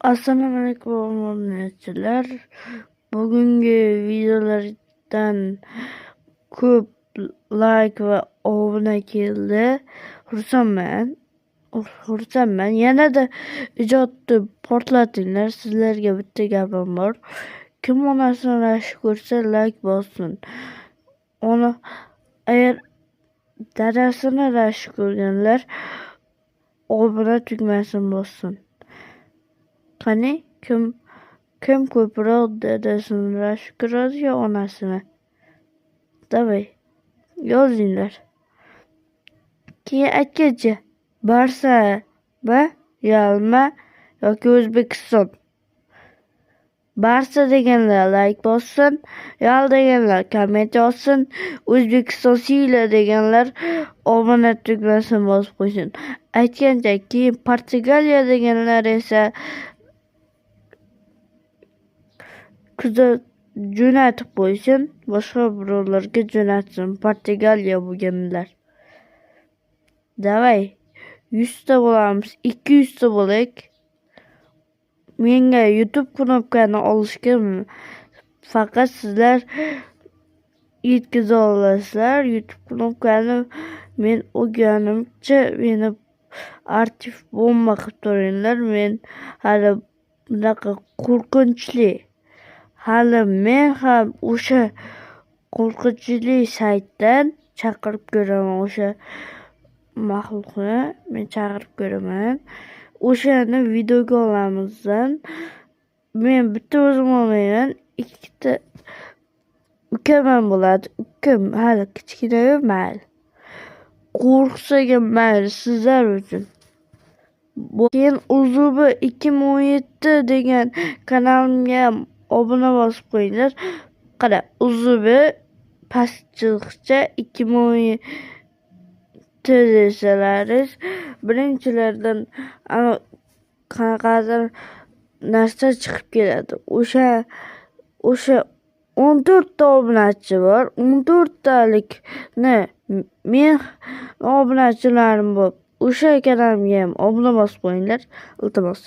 Assalomu alaykum obunachilar. Bugungi videolardan ko'p like va obuna keldi. Xursandman. Yanada ijodni portlatinglar. Sizlarga bitta gapim bor. Kim onasini rashk ko'rsa like bossin. Agar dadasini rashk ko'rganlar obuna tugmasini bossin. Qani kim ko'proq dadasini rashk ko'radi yo onasini? Davay yozinglar. Keyin aytgancha Barsa va Yalma yoki O'zbekiston. Barsa deganlar like bossin, Yal deganlar komment yozsin, O'zbekiston siyla deganlar obuna tugmasini bosib qo'ysin. Aytgancha keyin Portugaliya deganlar esa jo'natib qo'ysin, boshqa birovlarga jo'natsin. Portugaliya bo'lganlar. Davay 100 ta bo'lamiz, 200 ta bo'laylik. Menga YouTube knopkani olishga faqat sizlar yetkiza olasizlar. YouTube knopkani men o'rganimcha meni aktiv bomba qilib turinglar. Men hali bunaqa qo'rqinchli men ham o'sha qo'rqinchli saytdan chaqirib ko'raman. O'sha maxluqni men chaqirib ko'raman. O'shani videoga olamizdan. Men bitta o'zim olmayman, ikkita ukam bo'ladi. Ukam hali kichkina mayli. Qo'rqsaga mayli, sizlar uchun. Keyin Uzubi 2017 degan kanalimga obuna bosib qo'yinglar. Qara, Uzubi pastchiqcha 2017 desalaringiz birinchilardan qanaqadir narsa chiqib keladi. O'sha 14 ta obunachi bor. 14 talikni men obunachilarim bor. O'sha kanalimga ham obuna bosib qo'yinglar, iltimos.